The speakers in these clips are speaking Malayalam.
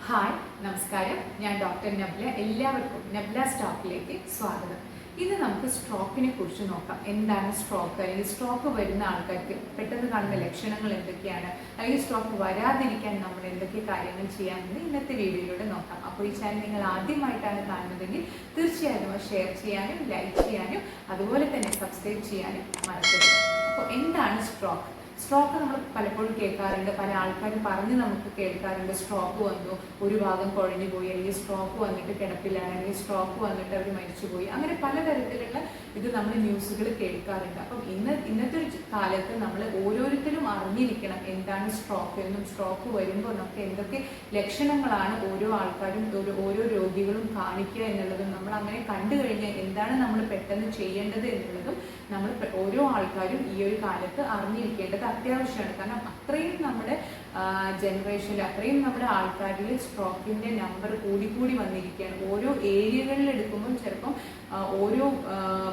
ഹായ് നമസ്കാരം, ഞാൻ ഡോക്ടർ നബ്ല. എല്ലാവർക്കും നബ്ല സ്റ്റോക്കിലേക്ക് സ്വാഗതം. ഇന്ന് നമുക്ക് സ്ട്രോക്കിനെ കുറിച്ച് നോക്കാം. എന്താണ് സ്ട്രോക്ക്, അല്ലെങ്കിൽ സ്ട്രോക്ക് വരുന്ന ആൾക്കാർക്ക് പെട്ടെന്ന് കാണുന്ന ലക്ഷണങ്ങൾ എന്തൊക്കെയാണ്, അല്ലെങ്കിൽ സ്ട്രോക്ക് വരാതിരിക്കാൻ നമ്മൾ എന്തൊക്കെ കാര്യങ്ങൾ ചെയ്യാമെന്ന് ഇന്നത്തെ വീഡിയോയിലൂടെ നോക്കാം. അപ്പോൾ ഈ ചാനൽ നിങ്ങൾ ആദ്യമായിട്ടാണ് കാണുന്നതെങ്കിൽ തീർച്ചയായും ഷെയർ ചെയ്യാനും ലൈക്ക് ചെയ്യാനും അതുപോലെ തന്നെ സബ്സ്ക്രൈബ് ചെയ്യാനും മറക്കരുത്. അപ്പോൾ എന്താണ് സ്ട്രോക്ക്? സ്ട്രോക്ക് നമ്മൾ പലപ്പോഴും കേൾക്കാറുണ്ട്, പല ആൾക്കാരും പറഞ്ഞ് നമുക്ക് കേൾക്കാറുണ്ട്. സ്ട്രോക്ക് വന്നു, ഒരു ഭാഗം കുഴഞ്ഞു പോയി, അല്ലെങ്കിൽ സ്ട്രോക്ക് വന്നിട്ട് കിടപ്പിലാണ്, അല്ലെങ്കിൽ സ്ട്രോക്ക് വന്നിട്ട് അവർ മരിച്ചുപോയി, അങ്ങനെ പലതരത്തിലുള്ള ഇത് നമ്മൾ ന്യൂസുകൾ കേൾക്കാറുണ്ട്. അപ്പം ഇന്നത്തെ ഒരു കാലത്ത് നമ്മൾ ഓരോരുത്തരും അറിഞ്ഞിരിക്കണം എന്താണ് സ്ട്രോക്ക് എന്നും, സ്ട്രോക്ക് വരുമ്പോൾ നമുക്ക് എന്തൊക്കെ ലക്ഷണങ്ങളാണ് ഓരോ ആൾക്കാരും ഓരോ രോഗികളും കാണിക്കുക എന്നുള്ളതും, നമ്മൾ അങ്ങനെ കണ്ടു കഴിഞ്ഞാൽ എന്താണ് നമ്മൾ പെട്ടെന്ന് ചെയ്യേണ്ടത് എന്നുള്ളതും നമ്മൾ ഓരോ ആൾക്കാരും ഈ ഒരു കാലത്ത് അറിഞ്ഞിരിക്കേണ്ടത് അത്യാവശ്യമാണ്. കാരണം അത്രയും നമ്മുടെ ജനറേഷനിൽ, അത്രയും നമ്മുടെ ആൾക്കാരിൽ സ്ട്രോക്കിന്റെ നമ്പർ കൂടി വന്നിരിക്കുകയാണ്. ഓരോ ഏരിയകളിൽ എടുക്കുമ്പോൾ ചിലപ്പം ഓരോ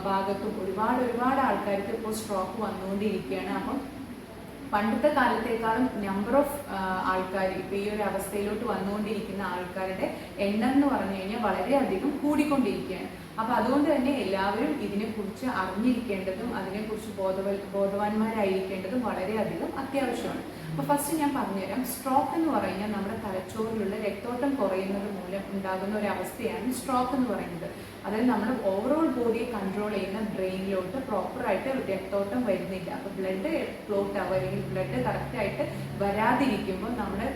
ഭാഗത്തും ഒരുപാട് ആൾക്കാർക്ക് ഇപ്പോൾ സ്ട്രോക്ക് വന്നുകൊണ്ടിരിക്കുകയാണ്. അപ്പം പണ്ടത്തെ കാലത്തേക്കാളും നമ്പർ ഓഫ് ആൾക്കാർ ഇപ്പോൾ ഈ ഒരു അവസ്ഥയിലോട്ട് വന്നുകൊണ്ടിരിക്കുന്ന ആൾക്കാരുടെ എണ്ണം എന്ന് പറഞ്ഞു കഴിഞ്ഞാൽ വളരെയധികം കൂടിക്കൊണ്ടിരിക്കുകയാണ്. അപ്പൊ അതുകൊണ്ട് തന്നെ എല്ലാവരും ഇതിനെക്കുറിച്ച് അറിഞ്ഞിരിക്കേണ്ടതും അതിനെക്കുറിച്ച് ബോധവാന്മാരായിരിക്കേണ്ടതും വളരെയധികം അത്യാവശ്യമാണ്. അപ്പൊ ഫസ്റ്റ് ഞാൻ പറഞ്ഞുതരാം. സ്ട്രോക്ക് എന്ന് പറഞ്ഞാൽ നമ്മുടെ തലച്ചോറിലുള്ള രക്തോട്ടം കുറയുന്നത് മൂലം ഉണ്ടാകുന്ന ഒരു അവസ്ഥയാണ് സ്ട്രോക്ക് എന്ന് പറയുന്നത്. അതായത് നമ്മുടെ ഓവറോൾ ബോഡിയെ കൺട്രോൾ ചെയ്യുന്ന ബ്രെയിനിലോട്ട് പ്രോപ്പറായിട്ട് രക്തോട്ടം വരുന്നില്ല. അപ്പൊ ബ്ലഡ് ക്ലോട്ട് ആവുക, അല്ലെങ്കിൽ ബ്ലഡ് കറക്റ്റായിട്ട് വരാതിരിക്കുമ്പോൾ നമ്മുടെ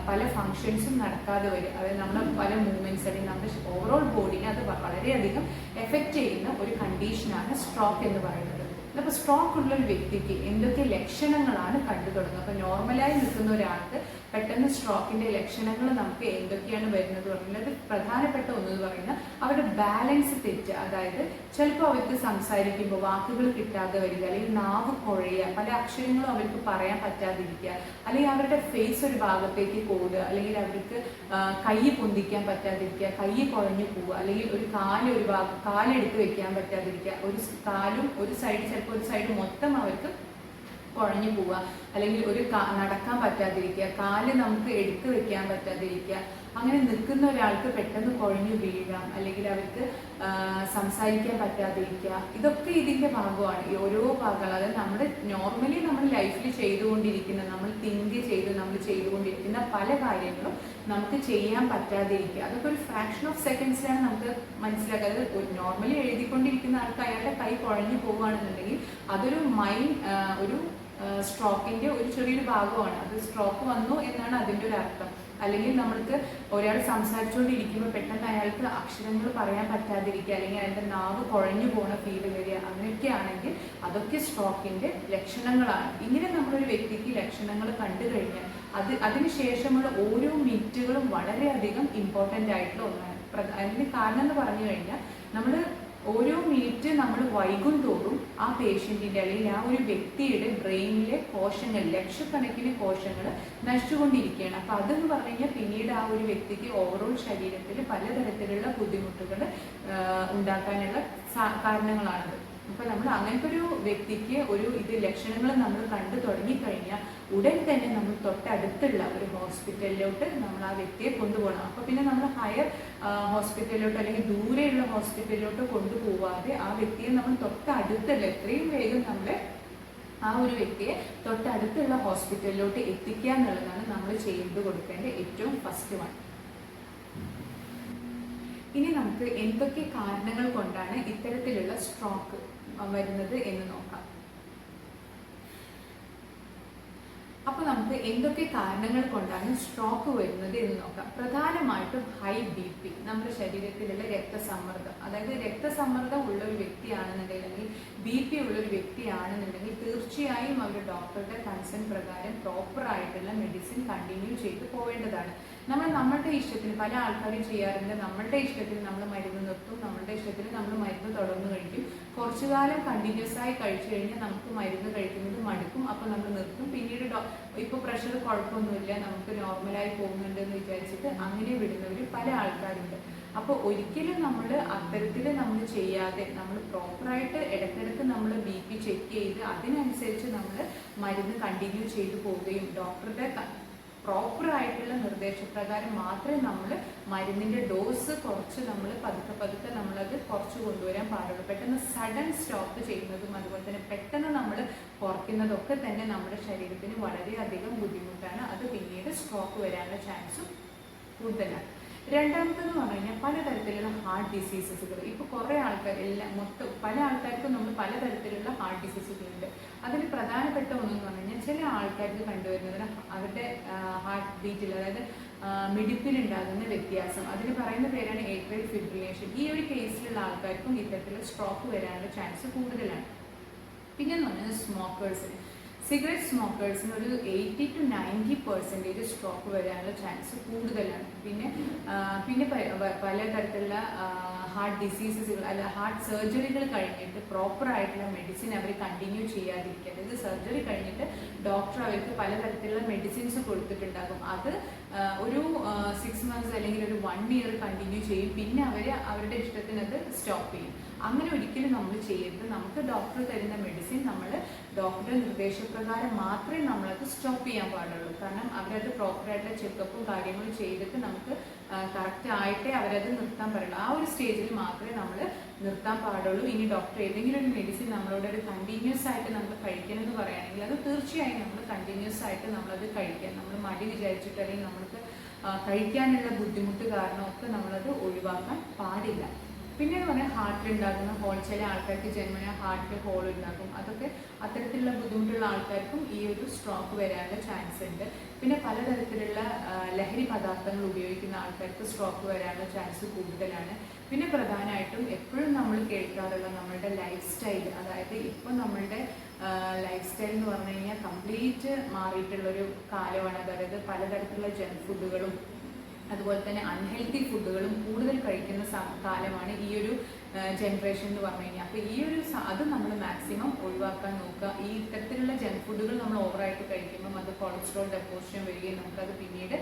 പല ഫങ്ഷൻസും നടക്കാതെ വരും. അതായത് നമ്മുടെ പല മൂവ്മെന്റ്സ്, അല്ലെങ്കിൽ നമ്മുടെ ഓവറോൾ ബോഡിനെ അത് വളരെയധികം എഫക്റ്റ് ചെയ്യുന്ന ഒരു കണ്ടീഷനാണ് സ്ട്രോക്ക് എന്ന് പറയുന്നത്. അപ്പോൾ സ്ട്രോക്ക് ഉള്ള ഒരു വ്യക്തിക്ക് എന്തൊക്കെ ലക്ഷണങ്ങളാണ് കണ്ടു തുടങ്ങുന്നത്? അപ്പോൾ നോർമലായി നിൽക്കുന്ന ഒരാൾക്ക് പെട്ടെന്ന് സ്ട്രോക്കിന്റെ ലക്ഷണങ്ങൾ നമുക്ക് എന്തൊക്കെയാണ് വരുന്നത് പറയുന്നത്, പ്രധാനപ്പെട്ട ഒന്നെന്ന് പറയുന്നത് അവരുടെ ബാലൻസ് തെറ്റ്. അതായത് ചിലപ്പോൾ അവർക്ക് സംസാരിക്കുമ്പോൾ വാക്കുകൾ കിട്ടാതെ വരിക, അല്ലെങ്കിൽ നാവ് കുഴയുക, പല അക്ഷരങ്ങളും അവർക്ക് പറയാൻ പറ്റാതിരിക്കുക, അല്ലെങ്കിൽ അവരുടെ ഫേസ് ഒരു ഭാഗത്തേക്ക് കൂടുക, അല്ലെങ്കിൽ അവർക്ക് കൈ പൊന്തിക്കാൻ പറ്റാതിരിക്കുക, കൈ കുഴഞ്ഞു പോവുക, അല്ലെങ്കിൽ ഒരു കാലെടുത്ത് വെക്കാൻ പറ്റാതിരിക്കുക, ഒരു കാലും ഒരു സൈഡ്, ചിലപ്പോൾ ഒരു സൈഡ് മൊത്തം അവർക്ക് കുഴഞ്ഞു പോവുക, അല്ലെങ്കിൽ നടക്കാൻ പറ്റാതിരിക്കുക, കാല് നമുക്ക് എടുത്തു വെക്കാൻ പറ്റാതിരിക്കുക, അങ്ങനെ നിൽക്കുന്ന ഒരാൾക്ക് പെട്ടെന്ന് കുഴഞ്ഞു വീഴാം, അല്ലെങ്കിൽ അവർക്ക് സംസാരിക്കാൻ പറ്റാതിരിക്കുക. ഇതൊക്കെ ഇതിന്റെ ഭാഗമാണ്. ഈ ഓരോ ഭാഗങ്ങൾ, അതായത് നമ്മുടെ നോർമലി നമ്മൾ ലൈഫിൽ ചെയ്തുകൊണ്ടിരിക്കുന്ന, നമ്മൾ ചെയ്തുകൊണ്ടിരിക്കുന്ന പല കാര്യങ്ങളും നമുക്ക് ചെയ്യാൻ പറ്റാതിരിക്കുക. അതൊക്കെ ഒരു ഫ്രാക്ഷൻ ഓഫ് സെക്കൻഡ്സിലാണ് നമുക്ക് മനസ്സിലാക്കുക. അത് നോർമലി എഴുതിക്കൊണ്ടിരിക്കുന്ന ആൾക്ക് അയാളുടെ കൈ കുഴഞ്ഞു പോവുകയാണെന്നുണ്ടെങ്കിൽ അതൊരു ഒരു സ്ട്രോക്കിന്റെ ഒരു ചെറിയൊരു ഭാഗമാണ്. അത് സ്ട്രോക്ക് വന്നു എന്നാണ് അതിൻ്റെ ഒരു അർത്ഥം. അല്ലെങ്കിൽ നമ്മൾക്ക് ഒരാൾ സംസാരിച്ചുകൊണ്ടിരിക്കുമ്പോൾ പെട്ടെന്ന് അയാൾക്ക് അക്ഷരങ്ങൾ പറയാൻ പറ്റാതിരിക്കുക, അല്ലെങ്കിൽ അയാളുടെ നാവ് കുഴഞ്ഞു പോണ ഫീല് വരിക, അങ്ങനെയൊക്കെ ആണെങ്കിൽ അതൊക്കെ സ്ട്രോക്കിന്റെ ലക്ഷണങ്ങളാണ്. ഇങ്ങനെ നമ്മളൊരു വ്യക്തിക്ക് ലക്ഷണങ്ങൾ കണ്ടു കഴിഞ്ഞാൽ അതിനുശേഷമുള്ള ഓരോ മിനിറ്റുകളും വളരെയധികം ഇമ്പോർട്ടൻ്റ് ആയിട്ടുള്ള ഒന്നാണ്. അതിന് കാരണം എന്ന് പറഞ്ഞു കഴിഞ്ഞാൽ നമ്മൾ ഓരോ മിനിറ്റ് നമ്മൾ വൈകും തോറും ആ പേഷ്യൻറ്റിൻ്റെ, അല്ലെങ്കിൽ ആ ഒരു വ്യക്തിയുടെ ബ്രെയിനിലെ കോശങ്ങൾ, ലക്ഷക്കണക്കിന് കോശങ്ങൾ നശിച്ചുകൊണ്ടിരിക്കുകയാണ്. അപ്പം അതെന്ന് പറഞ്ഞു കഴിഞ്ഞാൽ പിന്നീട് ആ ഒരു വ്യക്തിക്ക് ഓവറോൾ ശരീരത്തിൽ പലതരത്തിലുള്ള ബുദ്ധിമുട്ടുകൾ ഉണ്ടാക്കാനുള്ള കാരണങ്ങളാണത്. അപ്പൊ നമ്മൾ അങ്ങനത്തെ ഒരു വ്യക്തിക്ക് ലക്ഷണങ്ങൾ നമ്മൾ കണ്ടു തുടങ്ങിക്കഴിഞ്ഞാൽ ഉടൻ തന്നെ നമ്മൾ തൊട്ടടുത്തുള്ള ഒരു ഹോസ്പിറ്റലിലോട്ട് നമ്മൾ ആ വ്യക്തിയെ കൊണ്ടുപോകണം. അപ്പൊ പിന്നെ നമ്മൾ ഹയർ ഹോസ്പിറ്റലിലോട്ട്, അല്ലെങ്കിൽ ദൂരെയുള്ള ഹോസ്പിറ്റലിലോട്ട് കൊണ്ടുപോകാതെ ആ വ്യക്തിയെ നമ്മൾ തൊട്ടടുത്തുള്ള, എത്രയും വേഗം നമ്മൾ ആ ഒരു വ്യക്തിയെ തൊട്ടടുത്തുള്ള ഹോസ്പിറ്റലിലോട്ട് എത്തിക്കുക എന്നുള്ളതാണ് നമ്മൾ ചെയ്തു കൊടുക്കേണ്ട ഏറ്റവും ഫസ്റ്റ് വൺ. ഇനി നമുക്ക് എന്തൊക്കെ കാരണങ്ങൾ കൊണ്ടാണ് ഇത്തരത്തിലുള്ള സ്ട്രോക്ക് വരുന്നത് എന്ന് നോക്കാം. അപ്പോൾ നമുക്ക് എന്തൊക്കെ കാരണങ്ങൾ കൊണ്ടാണ് സ്ട്രോക്ക് വരുന്നത് എന്ന് നോക്കാം. പ്രധാനമായിട്ടും ഹൈ BP, നമ്മുടെ ശരീരത്തിലുള്ള രക്തസമ്മർദ്ദം. അതായത് രക്തസമ്മർദ്ദം ഉള്ള ഒരു വ്യക്തിയാണെന്നുണ്ടെങ്കിൽ, അല്ലെങ്കിൽ BP ഉള്ള ഒരു വ്യക്തിയാണെന്നുണ്ടെങ്കിൽ തീർച്ചയായും അവർ ഡോക്ടറുടെ കൺസേൺ പ്രകാരം പ്രോപ്പറായിട്ടുള്ള മെഡിസിൻ കണ്ടിന്യൂ ചെയ്ത് പോവേണ്ടതാണ്. നമ്മളുടെ ഇഷ്ടത്തിന്, പല ആൾക്കാരും ചെയ്യാറുണ്ട്, നമ്മളുടെ ഇഷ്ടത്തിന് നമ്മൾ മരുന്ന് നിർത്തും, നമ്മളുടെ ഇഷ്ടത്തിന് നമ്മൾ മരുന്ന് തുടർന്ന് കഴിക്കും. കുറച്ചു കാലം കണ്ടിന്യൂസ് ആയി കഴിച്ചു കഴിഞ്ഞാൽ നമുക്ക് മരുന്ന് കഴിക്കുന്നത് മടുക്കും, അപ്പോൾ നമ്മൾ നിർത്തും. പിന്നീട് ഇപ്പോൾ പ്രഷർ കുഴപ്പമൊന്നുമില്ല, നമുക്ക് നോർമലായി പോകുന്നുണ്ട് എന്ന് വിചാരിച്ചിട്ട് അങ്ങനെ വിടുന്നവർ പല ആൾക്കാരുണ്ട്. അപ്പോൾ ഒരിക്കലും നമ്മൾ അത്തരത്തിൽ നമ്മൾ ചെയ്യാതെ, നമ്മൾ പ്രോപ്പറായിട്ട് ഇടയ്ക്കിടയ്ക്ക് നമ്മൾ BP ചെക്ക് ചെയ്ത് അതിനനുസരിച്ച് നമ്മൾ മരുന്ന് കണ്ടിന്യൂ ചെയ്തു പോവുകയും ഡോക്ടറുടെ പ്രോപ്പറായിട്ടുള്ള നിർദ്ദേശപ്രകാരം മാത്രമേ നമ്മൾ മരുന്നിൻ്റെ ഡോസ് കുറച്ച് നമ്മൾ പതുക്കെ പതുക്കെ നമ്മളത് കുറച്ച് കൊണ്ടുവരാൻ പാടുള്ളൂ. പെട്ടെന്ന് സഡൻ സ്റ്റോപ്പ് ചെയ്യുന്നതും അതുപോലെ തന്നെ പെട്ടെന്ന് നമ്മൾ കുറയ്ക്കുന്നതൊക്കെ തന്നെ നമ്മുടെ ശരീരത്തിന് വളരെയധികം ബുദ്ധിമുട്ടാണ്. അത് പിന്നീട് സ്ട്രോക്ക് വരാനുള്ള ചാൻസും കൂടുതലാണ്. രണ്ടാമത്തെന്ന് പറഞ്ഞു കഴിഞ്ഞാൽ പലതരത്തിലുള്ള ഹാർട്ട് ഡിസീസസുകൾ. ഇപ്പോൾ കുറേ ആൾക്കാർ പല ആൾക്കാർക്കും നമ്മൾ പലതരത്തിലുള്ള ഹാർട്ട് ഡിസീസുകളുണ്ട്. അതിൽ പ്രധാനപ്പെട്ട ഒന്നെന്ന് പറഞ്ഞു കഴിഞ്ഞാൽ ചില ആൾക്കാർക്ക് കണ്ടുവരുന്നത് അവരുടെ ഹാർട്ട് ബീറ്റിൽ, അതായത് മിടിപ്പിലുണ്ടാകുന്ന വ്യത്യാസം, അതിന് പറയുന്ന പേരാണ് ഏട്രിയൽ ഫിബ്രിലേഷൻ. ഈ ഒരു കേസിലുള്ള ആൾക്കാർക്കും ഇത്തരത്തിലുള്ള സ്ട്രോക്ക് വരാനുള്ള ചാൻസ് കൂടുതലാണ്. പിന്നെ എന്ന് പറഞ്ഞാൽ സ്മോക്കേഴ്സിന്, സിഗരറ്റ് സ്മോക്കേഴ്സിന് ഒരു 80 to 90% സ്ട്രോക്ക് വരാനുള്ള ചാൻസ് കൂടുതലാണ്. പിന്നെ പലതരത്തിലുള്ള ഹാർട്ട് ഡിസീസസുകൾ അല്ല ഹാർട്ട് സർജറികൾ കഴിഞ്ഞിട്ട് പ്രോപ്പറായിട്ടുള്ള മെഡിസിൻ അവർ കണ്ടിന്യൂ ചെയ്യാതിരിക്കുക. അതായത് സർജറി കഴിഞ്ഞിട്ട് ഡോക്ടർ അവർക്ക് പലതരത്തിലുള്ള മെഡിസിൻസ് കൊടുത്തിട്ടുണ്ടാകും. അത് ഒരു 6 months അല്ലെങ്കിൽ ഒരു 1 year കണ്ടിന്യൂ ചെയ്യും. പിന്നെ അവരുടെ ഇഷ്ടത്തിന് അത് സ്റ്റോപ്പ് ചെയ്യും. അങ്ങനെ ഒരിക്കലും നമ്മൾ ചെയ്യരുത്. നമുക്ക് ഡോക്ടർ തരുന്ന മെഡിസിൻ നമ്മൾ ഡോക്ടറുടെ നിർദ്ദേശപ്രകാരം മാത്രമേ നമ്മളത് സ്റ്റോപ്പ് ചെയ്യാൻ പാടുള്ളൂ. കാരണം അവരത് പ്രോപ്പറായിട്ടുള്ള ചെക്കപ്പും കാര്യങ്ങളും ചെയ്തിട്ട് നമുക്ക് കറക്റ്റ് ആയിട്ടേ അവരത് നിർത്താൻ പാടുള്ളൂ. ആ ഒരു സ്റ്റേജിൽ മാത്രമേ നമ്മൾ നിർത്താൻ പാടുള്ളൂ. ഇനി ഡോക്ടർ ഏതെങ്കിലും ഒരു മെഡിസിൻ നമ്മളോട് ഒരു കണ്ടിന്യൂസ് ആയിട്ട് നമ്മൾ കഴിക്കണമെന്ന് പറയുകയാണെങ്കിൽ അത് തീർച്ചയായും നമ്മൾ കണ്ടിന്യൂസ് ആയിട്ട് നമ്മളത് കഴിക്കാൻ, നമ്മൾ മടി വിചാരിച്ചിട്ട് അല്ലെങ്കിൽ നമ്മൾക്ക് കഴിക്കാനുള്ള ബുദ്ധിമുട്ട് കാരണമൊക്കെ നമ്മളത് ഒഴിവാക്കാൻ പാടില്ല. പിന്നെ എന്ന് പറഞ്ഞാൽ ഹാർട്ടിലുണ്ടാകുന്ന ഹോൾ, ചില ആൾക്കാർക്ക് ജന്മന ഹാർട്ടിൽ ഹോൾ ഉണ്ടാകും. അതൊക്കെ അത്തരത്തിലുള്ള ബുദ്ധിമുട്ടുള്ള ആൾക്കാർക്കും ഈ ഒരു സ്ട്രോക്ക് വരാനുള്ള ചാൻസ് ഉണ്ട്. പിന്നെ പലതരത്തിലുള്ള ലഹരി പദാർത്ഥങ്ങൾ ഉപയോഗിക്കുന്ന ആൾക്കാർക്ക് സ്ട്രോക്ക് വരാനുള്ള ചാൻസ് കൂടുതലാണ്. പിന്നെ പ്രധാനമായിട്ടും എപ്പോഴും നമ്മൾ കേൾക്കാറുള്ള നമ്മളുടെ ലൈഫ് സ്റ്റൈൽ, അതായത് ഇപ്പോൾ നമ്മളുടെ ലൈഫ് സ്റ്റൈൽ എന്ന് പറഞ്ഞു കഴിഞ്ഞാൽ കംപ്ലീറ്റ് മാറിയിട്ടുള്ളൊരു കാലമാണ്. അതായത് പലതരത്തിലുള്ള ജങ്ക് ഫുഡുകളും അതുപോലെ തന്നെ അൺഹെൽത്തി ഫുഡുകളും കൂടുതൽ കഴിക്കുന്ന കാലമാണ് ഈ ഒരു ജനറേഷൻ എന്ന് പറഞ്ഞു കഴിഞ്ഞാൽ. അപ്പോൾ ഈ ഒരു അത് നമ്മൾ മാക്സിമം ഒഴിവാക്കാൻ നോക്കുക. ഈ ഇത്തരത്തിലുള്ള ജങ്ക് ഫുഡുകൾ നമ്മൾ ഓവറായിട്ട് കഴിക്കുമ്പം അത് കൊളസ്ട്രോൾ ഡെപ്പോസിഷൻ വരികയും നമുക്കത് പിന്നീട്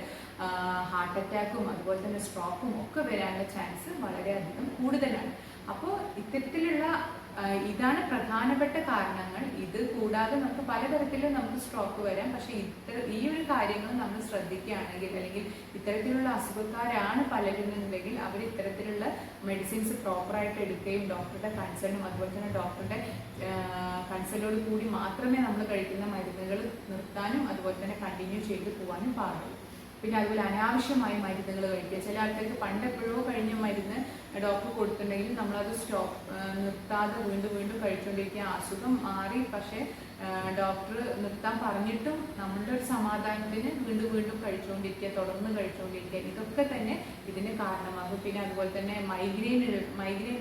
ഹാർട്ട് അറ്റാക്കും അതുപോലെ തന്നെ സ്ട്രോക്കും ഒക്കെ വരാനുള്ള ചാൻസ് വളരെയധികം കൂടുതലാണ്. അപ്പോൾ ഇത്തരത്തിലുള്ള ഇതാണ് പ്രധാനപ്പെട്ട കാരണങ്ങൾ. ഇത് കൂടാതെ നമുക്ക് പലതരത്തിലും നമുക്ക് സ്ട്രോക്ക് വരാം. പക്ഷെ ഈ ഒരു കാര്യങ്ങൾ നമ്മൾ ശ്രദ്ധിക്കുകയാണെങ്കിൽ അല്ലെങ്കിൽ ഇത്തരത്തിലുള്ള അസുഖക്കാരാണ് പലരുന്നുണ്ടെങ്കിൽ അവർ ഇത്തരത്തിലുള്ള മെഡിസിൻസ് പ്രോപ്പറായിട്ട് എടുക്കുകയും ഡോക്ടറുടെ കൺസേണും അതുപോലെ തന്നെ ഡോക്ടറുടെ കൺസേണോട് കൂടി മാത്രമേ നമ്മൾ കഴിക്കുന്ന മരുന്നുകൾ നിർത്താനും അതുപോലെ തന്നെ കണ്ടിന്യൂ ചെയ്ത് പോകാനും പാടുള്ളൂ. പിന്നെ അതുപോലെ അനാവശ്യമായി മരുന്നുകൾ കഴിക്കുക. ചില ആൾക്കാർക്ക് പണ്ടെപ്പോഴോ കഴിഞ്ഞ മരുന്ന് ഡോക്ടർ കൊടുത്തിട്ടുണ്ടെങ്കിൽ നമ്മളത് നിർത്താതെ വീണ്ടും കഴിച്ചുകൊണ്ടിരിക്കുക. അസുഖം മാറി, പക്ഷേ ഡോക്ടർ നിർത്താൻ പറഞ്ഞിട്ടും നമ്മളുടെ ഒരു സമാധാനത്തിന് വീണ്ടും കഴിച്ചുകൊണ്ടിരിക്കുക, തുടർന്ന് കഴിച്ചുകൊണ്ടിരിക്കുക. ഇതൊക്കെ തന്നെ ഇതിന് കാരണമാകും. പിന്നെ അതുപോലെ തന്നെ മൈഗ്രെയിൻ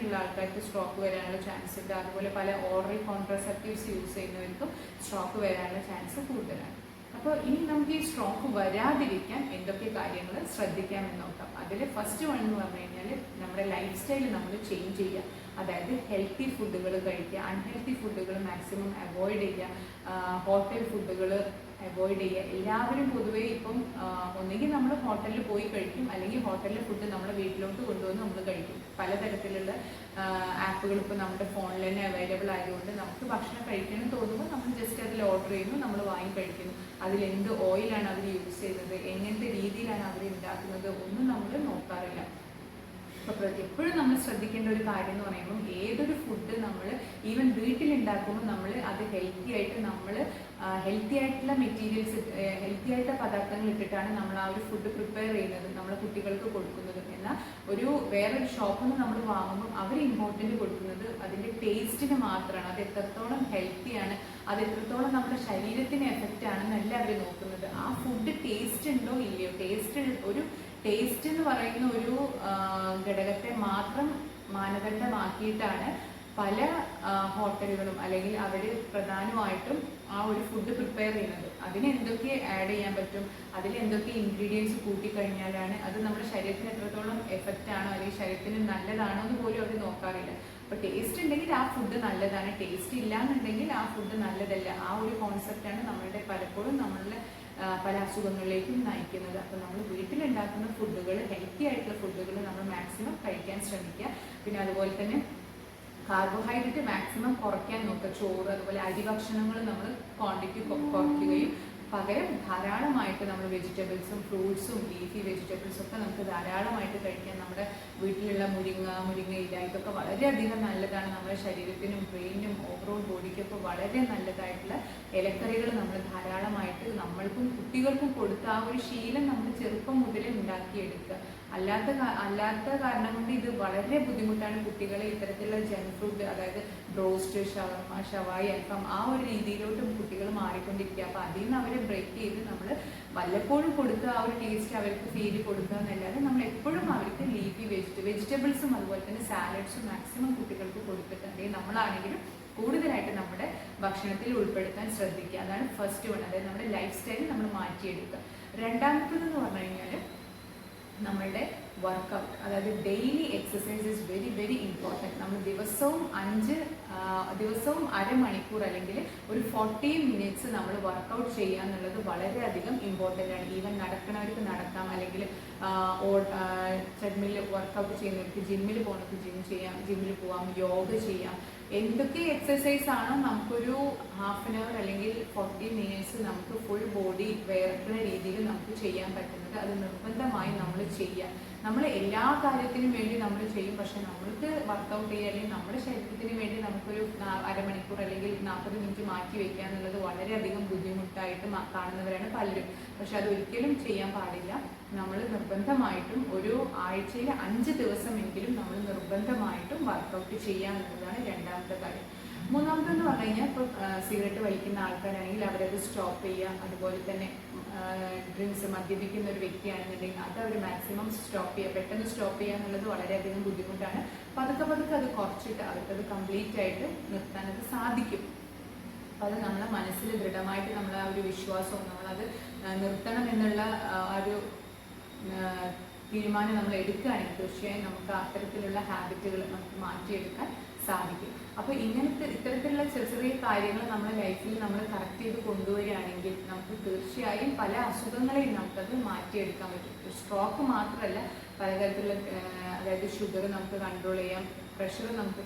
ഉള്ള ആൾക്കാർക്ക് സ്ട്രോക്ക് വരാനുള്ള ചാൻസ് ഉണ്ട്. അതുപോലെ പല ഓറൽ കോൺട്രസെപ്റ്റീവ്സ് യൂസ് ചെയ്യുന്നവർക്കും സ്ട്രോക്ക് വരാനുള്ള ചാൻസ് കൂടുതലാണ്. അപ്പോൾ ഇനി നമുക്ക് ഈ സ്ട്രോക്ക് വരാതിരിക്കാൻ എന്തൊക്കെ കാര്യങ്ങൾ ശ്രദ്ധിക്കാമെന്ന് നോക്കാം. അതിൽ ഫസ്റ്റ് വൺ എന്ന് പറഞ്ഞു കഴിഞ്ഞാൽ നമ്മുടെ ലൈഫ് സ്റ്റൈൽ നമ്മൾ ചേഞ്ച് ചെയ്യുക. അതായത് ഹെൽത്തി ഫുഡുകൾ കഴിക്കുക, അൺഹെൽത്തി ഫുഡുകൾ മാക്സിമം അവോയ്ഡ് ചെയ്യുക, ഹോട്ടൽ ഫുഡുകൾ അവോയ്ഡ് ചെയ്യുക. എല്ലാവരും പൊതുവേ ഇപ്പം ഒന്നുകിൽ നമ്മൾ ഹോട്ടലിൽ പോയി കഴിക്കും, അല്ലെങ്കിൽ ഹോട്ടലിലെ ഫുഡ് നമ്മുടെ വീട്ടിലോട്ട് കൊണ്ടുവന്ന് നമ്മൾ കഴിക്കും. പലതരത്തിലുള്ള ആപ്പുകൾ ഇപ്പോൾ നമ്മുടെ ഫോണിൽ തന്നെ അവൈലബിൾ ആയതുകൊണ്ട് നമുക്ക് ഭക്ഷണം കഴിക്കണം തോന്നുമ്പോൾ നമ്മൾ ജസ്റ്റ് അതിൽ ഓർഡർ ചെയ്യുന്നു, നമ്മൾ വാങ്ങി കഴിക്കുന്നു. അതിലെന്ത് ഓയിലാണ് അവർ യൂസ് ചെയ്യുന്നത്, എങ്ങനത്തെ രീതിയിലാണ് അവർ ഉണ്ടാക്കുന്നത് ഒന്നും നമ്മൾ നോക്കാറില്ല. അപ്പോൾ എപ്പോഴും നമ്മൾ ശ്രദ്ധിക്കേണ്ട ഒരു കാര്യം എന്ന് പറയുമ്പോൾ ഏതൊരു ഫുഡ് നമ്മൾ ഈവൻ വീട്ടിലുണ്ടാക്കുമ്പോൾ നമ്മൾ അത് ഹെൽത്തി ആയിട്ടുള്ള മെറ്റീരിയൽസ്, ഹെൽത്തി ആയിട്ടുള്ള പദാർത്ഥങ്ങൾ ഇട്ടിട്ടാണ് നമ്മൾ ആ ഒരു ഫുഡ് പ്രിപ്പയർ ചെയ്യുന്നത്, നമ്മളെ കുട്ടികൾക്ക് കൊടുക്കുന്നത്. എന്നാൽ വേറൊരു ഷോപ്പിൽ നിന്ന് നമ്മൾ വാങ്ങുമ്പോൾ അവർ ഇമ്പോർട്ടൻറ്റ് കൊടുക്കുന്നത് അതിൻ്റെ ടേസ്റ്റിന് മാത്രമാണ്. അത് എത്രത്തോളം ഹെൽത്തിയാണ്, അത് എത്രത്തോളം നമ്മുടെ ശരീരത്തിന് എഫക്റ്റ് ആണെന്നല്ല അവർ നോക്കുന്നത്. ആ ഫുഡ് ടേസ്റ്റ് ഉണ്ടോ ഇല്ലയോ, ടേസ്റ്റ് എന്ന് പറയുന്ന ഒരു ഘടകത്തെ മാത്രം മാനദണ്ഡമാക്കിയിട്ടാണ് പല ഹോട്ടലുകളും അല്ലെങ്കിൽ അവർ പ്രധാനമായിട്ടും ആ ഒരു ഫുഡ് പ്രിപ്പയർ ചെയ്യുന്നത്. അതിന് എന്തൊക്കെ ആഡ് ചെയ്യാൻ പറ്റും, അതിൽ എന്തൊക്കെ ഇൻഗ്രീഡിയൻസ് കൂട്ടിക്കഴിഞ്ഞാലാണ് അത് നമ്മുടെ ശരീരത്തിന് എത്രത്തോളം എഫക്റ്റ് ആണോ അല്ലെങ്കിൽ ശരീരത്തിന് നല്ലതാണോ എന്ന് പോലും അവർ നോക്കാറില്ല. അപ്പോൾ ടേസ്റ്റ് ഉണ്ടെങ്കിൽ ആ ഫുഡ് നല്ലതാണ്, ടേസ്റ്റ് ഇല്ല എന്നുണ്ടെങ്കിൽ ആ ഫുഡ് നല്ലതല്ല. ആ ഒരു കോൺസെപ്റ്റാണ് പലപ്പോഴും നമ്മളുടെ പല അസുഖങ്ങളിലേക്കും നയിക്കുന്നത്. അപ്പോൾ നമ്മൾ വീട്ടിലുണ്ടാക്കുന്ന ഫുഡുകൾ, ഹെൽത്തി ആയിട്ടുള്ള ഫുഡുകൾ നമ്മൾ മാക്സിമം കഴിക്കാൻ ശ്രമിക്കുക. പിന്നെ അതുപോലെ തന്നെ കാർബോഹൈഡ്രേറ്റ് മാക്സിമം കുറയ്ക്കാൻ നോക്കുക. ചോറ് അതുപോലെ അരി ഭക്ഷണങ്ങൾ നമ്മൾ ക്വാണ്ടിറ്റി കുറയ്ക്കുകയും പകരം ധാരാളമായിട്ട് നമ്മൾ വെജിറ്റബിൾസും ഫ്രൂട്ട്സും ലീഫി വെജിറ്റബിൾസും ഒക്കെ നമുക്ക് ധാരാളമായിട്ട് കഴിക്കാൻ. നമ്മുടെ വീട്ടിലുള്ള മുരിങ്ങയില ഇതൊക്കെ വളരെയധികം നല്ലതാണ്. നമ്മുടെ ശരീരത്തിനും ബ്രെയിനും ഓവറോൾ ബോഡിക്കൊക്കെ വളരെ നല്ലതായിട്ടുള്ള ഇലക്കറികൾ നമ്മൾ ധാരാളമായിട്ട് നമ്മൾക്കും കുട്ടികൾക്കും കൊടുത്ത് ആ ഒരു ശീലം നമ്മൾ ചെറുപ്പം മുതലേ ഉണ്ടാക്കിയെടുക്കുക. അല്ലാത്ത കാരണം കൊണ്ട് ഇത് വളരെ ബുദ്ധിമുട്ടാണ് കുട്ടികളെ ഇത്തരത്തിലുള്ള ജങ്ക് ഫുഡ്, അതായത് ബ്രോസ്റ്റ്, ഷവർമ, ഷവായി, അൽഫാം ആ ഒരു രീതിയിലോട്ടും കുട്ടികൾ മാറിക്കൊണ്ടിരിക്കുക. അപ്പോൾ അതിൽ നിന്ന് അവരെ ബ്രേക്ക് ചെയ്ത് നമ്മൾ വല്ലപ്പോഴും കൊടുക്കുക, ആ ഒരു ടേസ്റ്റ് അവർക്ക് ഫീൽ കൊടുക്കുക എന്നല്ലാതെ നമ്മൾ എപ്പോഴും അവർക്ക് ലീഫി വെജിറ്റബിൾസും അതുപോലെ തന്നെ സാലഡ്സും മാക്സിമം കുട്ടികൾക്ക് കൊടുത്തിട്ടുണ്ടെങ്കിൽ നമ്മളാണെങ്കിലും കൂടുതലായിട്ട് നമ്മുടെ ഭക്ഷണത്തിൽ ഉൾപ്പെടുത്താൻ ശ്രദ്ധിക്കുക. അതാണ് ഫസ്റ്റ് വൺ. അതായത് നമ്മുടെ ലൈഫ് സ്റ്റൈൽ നമ്മൾ മാറ്റിയെടുക്കുക. രണ്ടാമത്തേതെന്ന് പറഞ്ഞു കഴിഞ്ഞാൽ നമ്മളുടെ വർക്കൗട്ട്, അതായത് daily exercise is very very important. നമ്മൾ ദിവസവും അരമണിക്കൂർ അല്ലെങ്കിൽ ഒരു 40 മിനിറ്റ്സ് നമ്മൾ വർക്കൗട്ട് ചെയ്യുക എന്നുള്ളത് വളരെയധികം ഇമ്പോർട്ടൻ്റ് ആണ്. ഈവൻ നടക്കുന്നവർക്ക് നടക്കാം, അല്ലെങ്കിൽ ട്രെഡ്മിൽ വർക്കൗട്ട് ചെയ്യുന്നവർക്ക് ജിമ്മിൽ പോകുന്നവർക്ക് ജിമ്മിൽ പോവാം, യോഗ ചെയ്യാം. എന്തൊക്കെ എക്സസൈസ് ആണോ നമുക്കൊരു ഹാഫ് ആൻ അവർ അല്ലെങ്കിൽ 40 മിനിറ്റ്സ് നമുക്ക് ഫുൾ ബോഡി വേർക്കുന്ന രീതിയിൽ നമുക്ക് ചെയ്യാൻ പറ്റുന്നത് അത് നിർബന്ധമായി നമ്മൾ ചെയ്യാം. നമ്മൾ എല്ലാ കാര്യത്തിനും വേണ്ടി നമ്മൾ ചെയ്യും, പക്ഷെ നമ്മൾക്ക് വർക്കൗട്ട് ചെയ്യുക അല്ലെങ്കിൽ നമ്മുടെ ശരീരത്തിന് വേണ്ടി നമുക്കൊരു അരമണിക്കൂർ അല്ലെങ്കിൽ 40 മിനിറ്റ് മാറ്റി വയ്ക്കുക എന്നുള്ളത് വളരെയധികം ബുദ്ധിമുട്ടായിട്ട് കാണുന്നവരാണ് പലരും. പക്ഷെ അതൊരിക്കലും ചെയ്യാൻ പാടില്ല. നമ്മൾ നിർബന്ധമായിട്ടും ഒരു ആഴ്ചയിൽ 5 ദിവസമെങ്കിലും നമ്മൾ നിർബന്ധമായിട്ടും വർക്കൗട്ട് ചെയ്യുക എന്നുള്ളതാണ് രണ്ടാമത്തെ കാര്യം. മൂന്നാമതെന്ന് പറഞ്ഞു കഴിഞ്ഞാൽ ഇപ്പോൾ സിഗരറ്റ് വലിക്കുന്ന ആൾക്കാരാണെങ്കിൽ അവരത് സ്റ്റോപ്പ് ചെയ്യുക. അതുപോലെ തന്നെ ഡ്രിങ്ക്സ് മദ്യപിക്കുന്ന ഒരു വ്യക്തിയാണെന്നുണ്ടെങ്കിൽ അത് അവർ മാക്സിമം സ്റ്റോപ്പ് ചെയ്യുക. പെട്ടെന്ന് സ്റ്റോപ്പ് ചെയ്യുക എന്നുള്ളത് വളരെയധികം ബുദ്ധിമുട്ടാണ്. പതുക്കെ അത് കുറച്ചിട്ട് അവർക്കത് കംപ്ലീറ്റ് ആയിട്ട് നിർത്താനത് സാധിക്കും. അപ്പോൾ അത് നമ്മളെ മനസ്സിൽ ദൃഢമായിട്ട് നമ്മൾ ആ ഒരു വിശ്വാസവും നമ്മളത് നിർത്തണം എന്നുള്ള ആ ഒരു തീരുമാനം നമ്മൾ എടുക്കുകയാണെങ്കിൽ തീർച്ചയായും നമുക്ക് അത്തരത്തിലുള്ള ഹാബിറ്റുകൾ നമുക്ക് മാറ്റിയെടുക്കാൻ സാധിക്കും. അപ്പോൾ ഇത്തരത്തിലുള്ള ചെറിയ കാര്യങ്ങൾ നമ്മുടെ ലൈഫിൽ നമ്മൾ കറക്റ്റ് ചെയ്ത് കൊണ്ടുവരികയാണെങ്കിൽ നമുക്ക് തീർച്ചയായും പല അസുഖങ്ങളെയും നമുക്കത് മാറ്റിയെടുക്കാൻ പറ്റും. സ്ട്രോക്ക് മാത്രമല്ല, പലതരത്തിലുള്ള അതായത് ഷുഗർ നമുക്ക് കൺട്രോൾ ചെയ്യാം, പ്രഷർ നമുക്ക്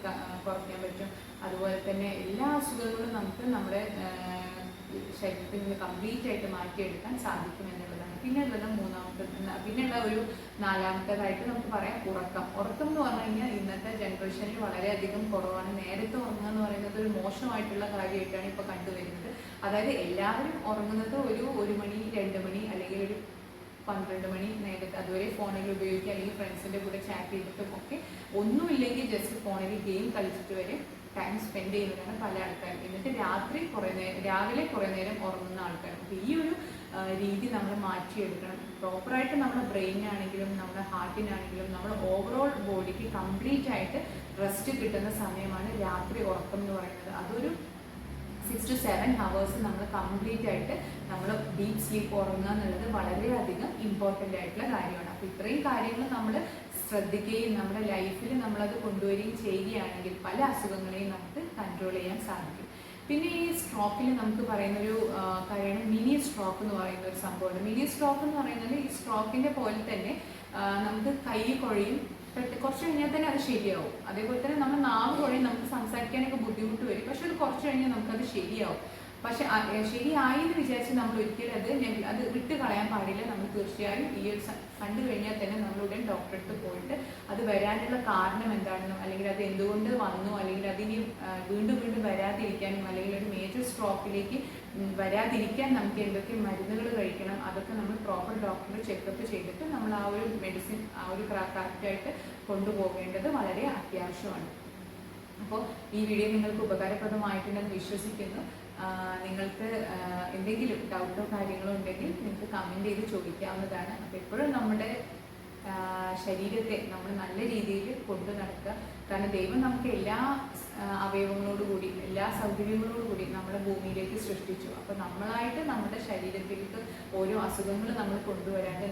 കുറയ്ക്കാൻ പറ്റും. അതുപോലെ തന്നെ എല്ലാ അസുഖങ്ങളും നമുക്ക് നമ്മുടെ ശരീരത്തിൽ നിന്ന് കംപ്ലീറ്റ് ആയിട്ട് മാറ്റിയെടുക്കാൻ സാധിക്കും എന്നുള്ളതാണ്. പിന്നെയുള്ള ഒരു നാലാമത്തേതായിട്ട് നമുക്ക് പറയാം ഉറക്കം എന്ന് പറഞ്ഞു കഴിഞ്ഞാൽ ഇന്നത്തെ ജനറേഷനിൽ വളരെയധികം കുറവാണ്. നേരത്തെ ഉറങ്ങുക എന്ന് പറയുന്നത് ഒരു മോശമായിട്ടുള്ള കാര്യമായിട്ടാണ് ഇപ്പോൾ കണ്ടുവരുന്നത്. അതായത് എല്ലാവരും ഉറങ്ങുന്നത് ഒരു 1 മണി 2 മണി അല്ലെങ്കിൽ ഒരു 12 മണി നേരത്തെ, അതുവരെ ഫോണിൽ ഉപയോഗിക്കുക അല്ലെങ്കിൽ ഫ്രണ്ട്സിൻ്റെ കൂടെ ചാറ്റ് ചെയ്തിട്ടും ഒക്കെ ഒന്നുമില്ലെങ്കിൽ ജസ്റ്റ് ഫോണിൽ ഗെയിം കളിച്ചിട്ട് വരെ ടൈം സ്പെൻഡ് ചെയ്യുന്നതാണ് പല ആൾക്കാരും. എന്നിട്ട് രാവിലെ കുറേ നേരം ഉറങ്ങുന്ന ആൾക്കാരും. അപ്പോൾ ഈ ഒരു രീതി നമ്മൾ മാറ്റിയെടുക്കണം. പ്രോപ്പറായിട്ട് നമ്മുടെ ബ്രെയിനാണെങ്കിലും നമ്മുടെ ഹാർട്ടിനാണെങ്കിലും നമ്മുടെ ഓവറോൾ ബോഡിക്ക് കംപ്ലീറ്റ് ആയിട്ട് റെസ്റ്റ് കിട്ടുന്ന സമയമാണ് രാത്രി ഉറക്കം എന്ന് പറയുന്നത്. അതൊരു 6 to 7 hours നമ്മൾ കംപ്ലീറ്റ് ആയിട്ട് നമ്മൾ ഡീപ്പ് സ്ലീപ്പ് ഉറങ്ങുക എന്നുള്ളത് വളരെയധികം ഇമ്പോർട്ടൻ്റ് ആയിട്ടുള്ള കാര്യമാണ്. അപ്പോൾ ഇത്രയും കാര്യങ്ങൾ നമ്മൾ ശ്രദ്ധിക്കുകയും നമ്മുടെ ലൈഫിൽ നമ്മളത് കൊണ്ടുവരികയും ചെയ്യുകയാണെങ്കിൽ പല അസുഖങ്ങളെയും നമുക്ക് കൺട്രോൾ ചെയ്യാൻ സാധിക്കും. പിന്നെ ഈ സ്ട്രോക്കിൽ നമുക്ക് പറയുന്നൊരു കാര്യമാണ് മിനി സ്ട്രോക്ക് എന്ന് പറയുന്ന ഒരു സംഭവമാണ്. മിനി സ്ട്രോക്ക് എന്ന് പറയുന്നത് ഈ സ്ട്രോക്കിൻ്റെ പോലെ തന്നെ നമുക്ക് കൈ കുഴയും, കുറച്ച് കഴിഞ്ഞാൽ തന്നെ അത് ശരിയാവും. അതേപോലെ തന്നെ നമ്മൾ നാവ് കുഴയും, നമുക്ക് സംസാരിക്കാനൊക്കെ ബുദ്ധിമുട്ട് വരും, പക്ഷെ അത് കുറച്ച് കഴിഞ്ഞാൽ നമുക്കത് ശരിയാവും. പക്ഷെ ശരിയായി എന്ന് വിചാരിച്ച് നമ്മൾ ഒരിക്കലും അത് വിട്ട് കളയാൻ പാടില്ല. നമ്മൾ തീർച്ചയായും ഈ ഒരു കണ്ടു കഴിഞ്ഞാൽ തന്നെ നമ്മളുടെ ഡോക്ടറെ അടുത്ത് പോയിട്ട് അത് വരാനുള്ള കാരണം എന്താണെന്നും അല്ലെങ്കിൽ അത് എന്തുകൊണ്ട് വന്നു അല്ലെങ്കിൽ അതിനി വീണ്ടും വരാതിരിക്കാനും അല്ലെങ്കിൽ ഒരു മേജർ സ്ട്രോക്കിലേക്ക് വരാതിരിക്കാൻ നമുക്ക് എന്തൊക്കെ മരുന്നുകൾ കഴിക്കണം അതൊക്കെ നമ്മൾ പ്രോപ്പർ ഡോക്ടറെ ചെക്കപ്പ് ചെയ്തിട്ട് നമ്മൾ ആ ഒരു മെഡിസിൻ ആ ഒരു കറക്റ്റായിട്ട് കൊണ്ടുപോകേണ്ടത് വളരെ അത്യാവശ്യമാണ്. അപ്പോൾ ഈ വീഡിയോ നിങ്ങൾക്ക് ഉപകാരപ്രദമായിട്ടുണ്ടെന്ന് വിശ്വസിക്കുന്നു. നിങ്ങൾക്ക് എന്തെങ്കിലും ഡൗട്ടോ കാര്യങ്ങളോ ഉണ്ടെങ്കിൽ നിങ്ങൾക്ക് കമൻറ്റ് ചെയ്ത് ചോദിക്കാവുന്നതാണ്. അപ്പോൾ എപ്പോഴും നമ്മുടെ ശരീരത്തെ നമ്മൾ നല്ല രീതിയിൽ കൊണ്ടു നടക്കുക. കാരണം ദൈവം നമുക്ക് എല്ലാ അവയവങ്ങളോടുകൂടി എല്ലാ സൗകര്യങ്ങളോടുകൂടി നമ്മുടെ ഭൂമിയിലേക്ക് സൃഷ്ടിച്ചു. അപ്പോൾ നമ്മളായിട്ട് നമ്മുടെ ശരീരത്തിലേക്ക് ഓരോ അസുഖങ്ങൾ നമ്മൾ കൊണ്ടുവരാണ്ട്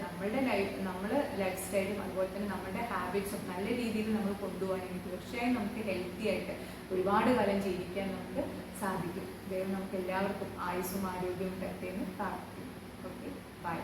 നമ്മുടെ ലൈഫ് സ്റ്റൈലും അതുപോലെ തന്നെ നമ്മുടെ ഹാബിറ്റ്സും നല്ല രീതിയിൽ നമ്മൾ കൊണ്ടുപോകാനെങ്കിൽ തീർച്ചയായും നമുക്ക് ഹെൽത്തി ആയിട്ട് ഒരുപാട് കാലം ജീവിക്കാൻ നമുക്ക് സാധിക്കും. ദൈവം നമുക്ക് എല്ലാവർക്കും ആയുസ്സും ആരോഗ്യവും തരട്ടെയെന്ന് പ്രാർത്ഥിക്കുന്നു. Okay, by.